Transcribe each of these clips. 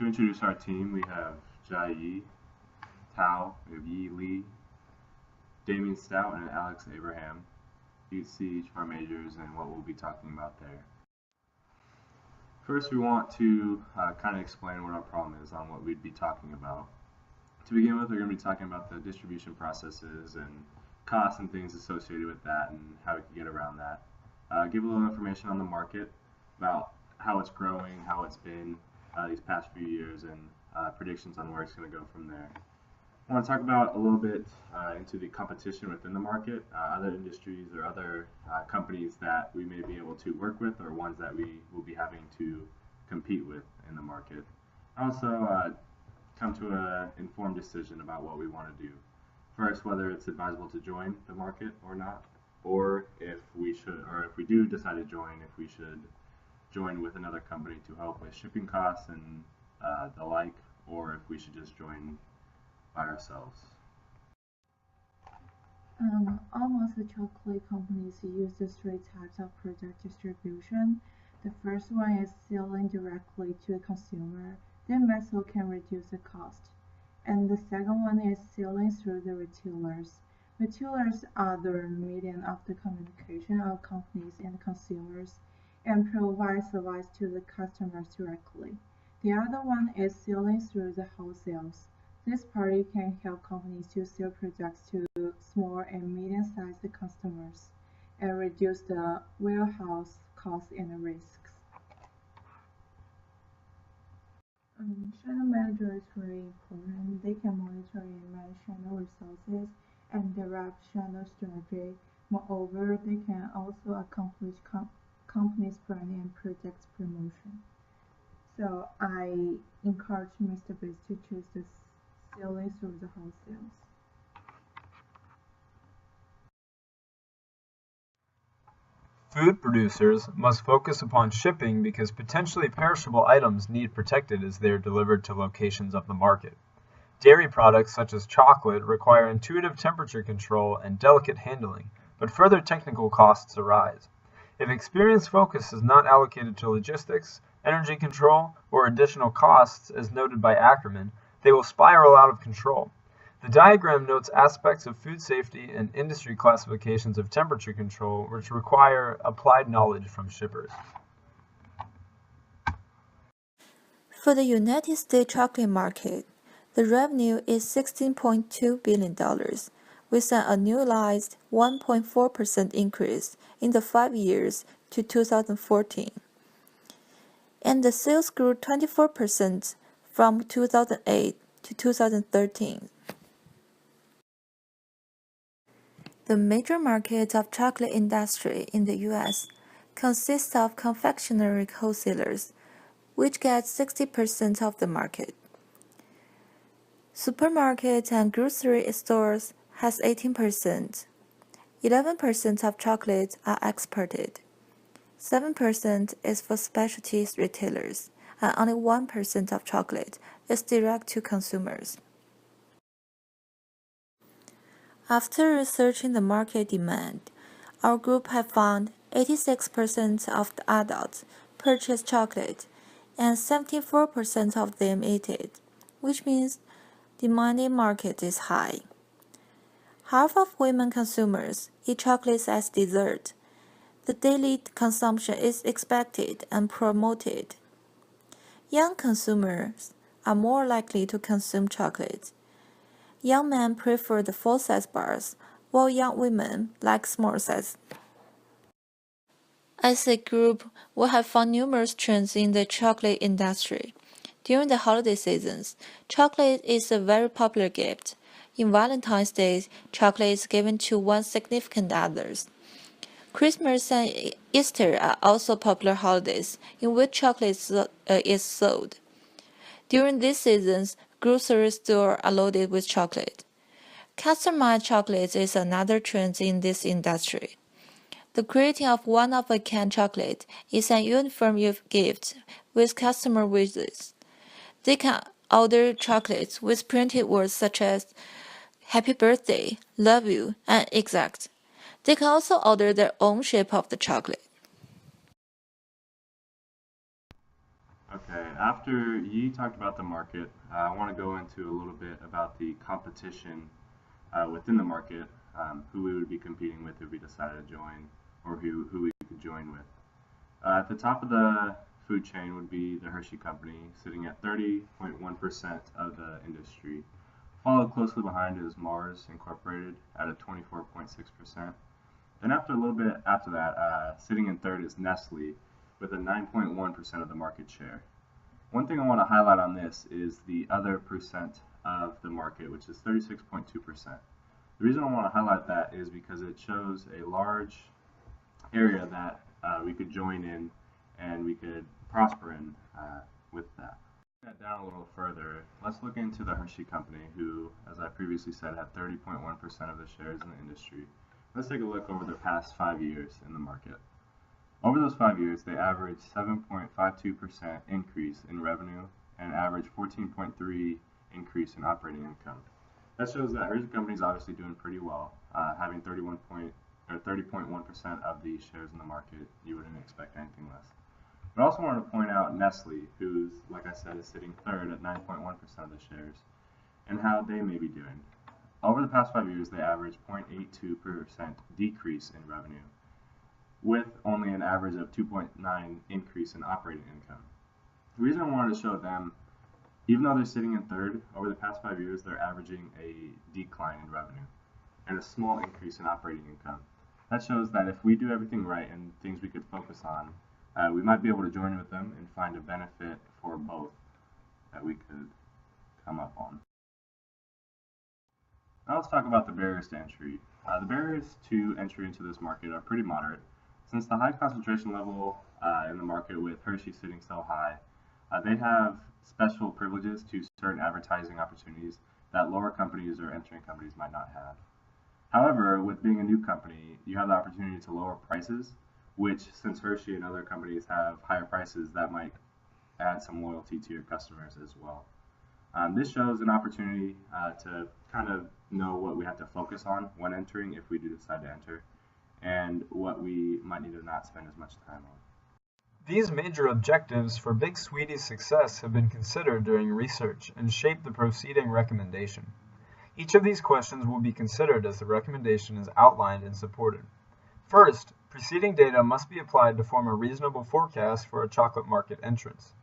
To introduce our team, we have Jai Yi, Tao, we have Yi Lee, Damien Stout, and Alex Abraham. You can see each of our majors and what we'll be talking about there. First, we want to kind of explain what our problem is on what we'd be talking about. To begin with, we're going to be talking about the distribution processes and costs and things associated with that and how we can get around that. Give a little information on the market about how it's growing, how it's been these past few years, and predictions on where it's going to go from there. I want to talk about a little bit into the competition within the market, other industries or other companies that we may be able to work with or ones that we will be having to compete with in the market. Also, come to an informed decision about what we want to do. First, whether it's advisable to join the market or not, or if we should, or if we do decide to join, if we should join with another company to help with shipping costs and the like, or if we should just join by ourselves. Almost the chocolate companies use the three types of product distribution. The first one is selling directly to the consumer. That method can reduce the cost. And the second one is selling through the retailers. Retailers are the medium of the communication of companies and consumers and provide service to the customers directly. The other one is selling through the wholesales. This party can help companies to sell products to small and medium-sized customers and reduce the warehouse costs and risks. Channel manager is really important. They can monitor and manage channel resources and develop channel strategy. Moreover, they can also accomplish company's branding and product promotion. So I encourage Mr. Biz to choose the selling through the wholesales. Food producers must focus upon shipping because potentially perishable items need protected as they are delivered to locations of the market. Dairy products such as chocolate require intuitive temperature control and delicate handling, but further technical costs arise. If experienced focus is not allocated to logistics, energy control, or additional costs as noted by Ackerman, they will spiral out of control. The diagram notes aspects of food safety and industry classifications of temperature control which require applied knowledge from shippers. For the United States chocolate market, the revenue is $16.2 billion, with an annualized 1.4% increase in the 5 years to 2014. And the sales grew 24% from 2008 to 2013. The major market of chocolate industry in the U.S. consists of confectionery wholesalers, which get 60% of the market. Supermarket and grocery stores has 18%. 11% of chocolate are exported. 7% is for specialty retailers, and only 1% of chocolate is direct to consumers. After researching the market demand, our group have found 86% of the adults purchase chocolate and 74% of them eat it, which means demanding market is high. Half of women consumers eat chocolates as dessert. The daily consumption is expected and promoted. Young consumers are more likely to consume chocolate. Young men prefer the full-size bars, while young women like small size. As a group, we have found numerous trends in the chocolate industry. During the holiday seasons, chocolate is a very popular gift. In Valentine's Day, chocolate is given to one's significant others. Christmas and Easter are also popular holidays in which chocolate is sold. During these seasons, grocery stores are loaded with chocolate. Customized chocolate is another trend in this industry. The creating of one-of-a-kind chocolate is an uniform gift with customer wishes. They can order chocolates with printed words such as Happy Birthday, Love You, and Exact. They can also order their own shape of the chocolate. Okay, after Yi talked about the market, I want to go into a little bit about the competition within the market, who we would be competing with if we decided to join, or who we could join with. At the top of the food chain would be the Hershey Company, sitting at 30.1% of the industry. Followed closely behind is Mars Incorporated at a 24.6%. Then after a little bit after that, sitting in third is Nestle with a 9.1% of the market share. One thing I want to highlight on this is the other percent of the market, which is 36.2%. The reason I want to highlight that is because it shows a large area that we could join in and we could prosper in with that. That down a little further, let's look into the Hershey Company, who, as I previously said, had 30.1% of the shares in the industry. Let's take a look over the past 5 years in the market. Over those 5 years, they averaged 7.52% increase in revenue and averaged 14.3% increase in operating income. That shows that Hershey Company is obviously doing pretty well, having 30.1% of the shares in the market. You wouldn't expect anything less. But I also wanted to point out Nestle, who's, like I said, is sitting third at 9.1% of the shares, and how they may be doing. Over the past 5 years, they averaged 0.82% decrease in revenue, with only an average of 2.9% increase in operating income. The reason I wanted to show them, even though they're sitting in third, over the past 5 years, they're averaging a decline in revenue and a small increase in operating income. That shows that if we do everything right and things we could focus on, we might be able to join with them and find a benefit for both that we could come up on. Now let's talk about the barriers to entry. The barriers to entry into this market are pretty moderate. Since the high concentration level in the market with Hershey sitting so high, they have special privileges to certain advertising opportunities that lower companies or entering companies might not have. However, with being a new company, you have the opportunity to lower prices, which, since Hershey and other companies have higher prices, that might add some loyalty to your customers as well. This shows an opportunity to kind of know what we have to focus on when entering, if we do decide to enter, and what we might need to not spend as much time on. These major objectives for Big Sweetie's success have been considered during research and shape the proceeding recommendation. Each of these questions will be considered as the recommendation is outlined and supported. First, preceding data must be applied to form a reasonable forecast for a chocolate market entrance.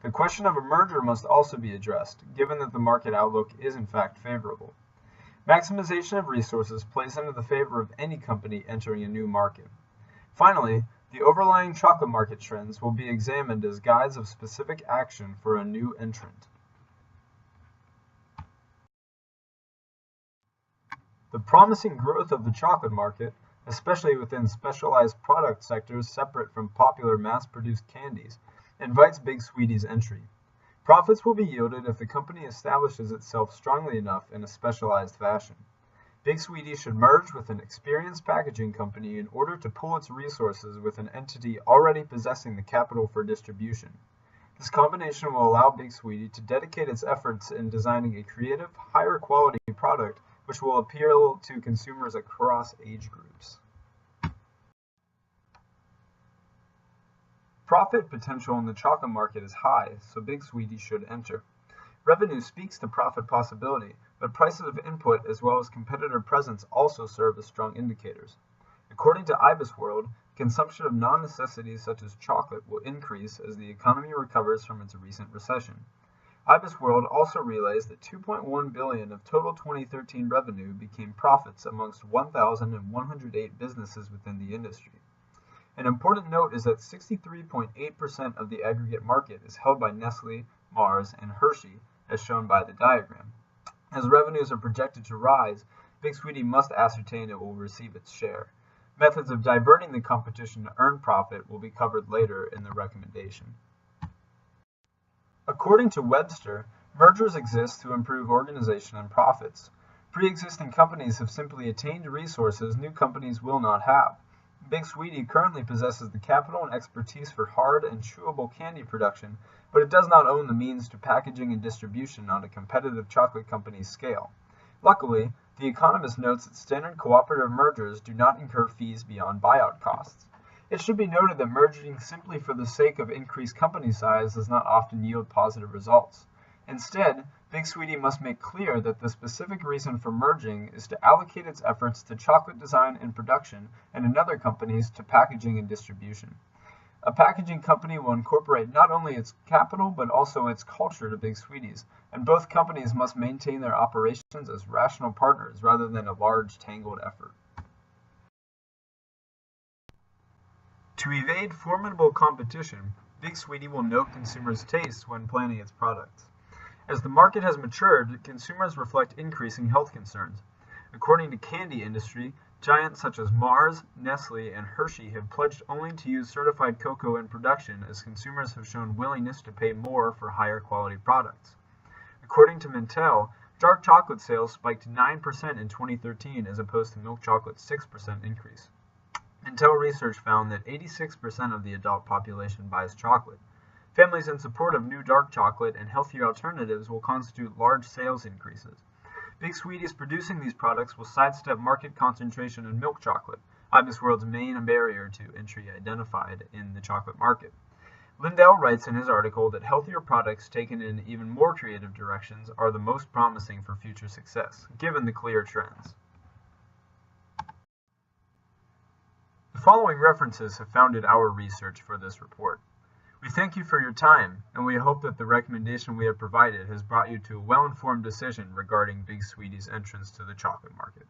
The question of a merger must also be addressed, given that the market outlook is in fact favorable. Maximization of resources plays into the favor of any company entering a new market. Finally, the overlying chocolate market trends will be examined as guides of specific action for a new entrant. The promising growth of the chocolate market, especially within specialized product sectors separate from popular mass-produced candies, invites Big Sweetie's entry. Profits will be yielded if the company establishes itself strongly enough in a specialized fashion. Big Sweetie should merge with an experienced packaging company in order to pool its resources with an entity already possessing the capital for distribution. This combination will allow Big Sweetie to dedicate its efforts in designing a creative, higher quality product which will appeal to consumers across age groups. Profit potential in the chocolate market is high, so Big Sweetie should enter. Revenue speaks to profit possibility, but prices of input as well as competitor presence also serve as strong indicators. According to IBISWorld, consumption of non-necessities such as chocolate will increase as the economy recovers from its recent recession. IBISWorld also relays that $2.1 billion of total 2013 revenue became profits amongst 1,108 businesses within the industry. An important note is that 63.8% of the aggregate market is held by Nestle, Mars, and Hershey, as shown by the diagram. As revenues are projected to rise, Big Sweetie must ascertain it will receive its share. Methods of diverting the competition to earn profit will be covered later in the recommendation. According to Webster, mergers exist to improve organization and profits. Pre-existing companies have simply attained resources new companies will not have. Big Sweetie currently possesses the capital and expertise for hard and chewable candy production, but it does not own the means to packaging and distribution on a competitive chocolate company's scale. Luckily, The Economist notes that standard cooperative mergers do not incur fees beyond buyout costs. It should be noted that merging simply for the sake of increased company size does not often yield positive results. Instead, Big Sweetie must make clear that the specific reason for merging is to allocate its efforts to chocolate design and production and in other companies to packaging and distribution. A packaging company will incorporate not only its capital but also its culture to Big Sweeties, and both companies must maintain their operations as rational partners rather than a large tangled effort. To evade formidable competition, Big Sweetie will note consumers' tastes when planning its products. As the market has matured, consumers reflect increasing health concerns. According to candy industry, giants such as Mars, Nestle, and Hershey have pledged only to use certified cocoa in production as consumers have shown willingness to pay more for higher quality products. According to Mintel, dark chocolate sales spiked 9% in 2013 as opposed to milk chocolate's 6% increase. Mintel research found that 86% of the adult population buys chocolate. Families in support of new dark chocolate and healthier alternatives will constitute large sales increases. Big Sweeties producing these products will sidestep market concentration in milk chocolate, IBISWorld's main barrier to entry identified in the chocolate market. Lindell writes in his article that healthier products taken in even more creative directions are the most promising for future success, given the clear trends. The following references have founded our research for this report. We thank you for your time, and we hope that the recommendation we have provided has brought you to a well-informed decision regarding Big Sweetie's entrance to the chocolate market.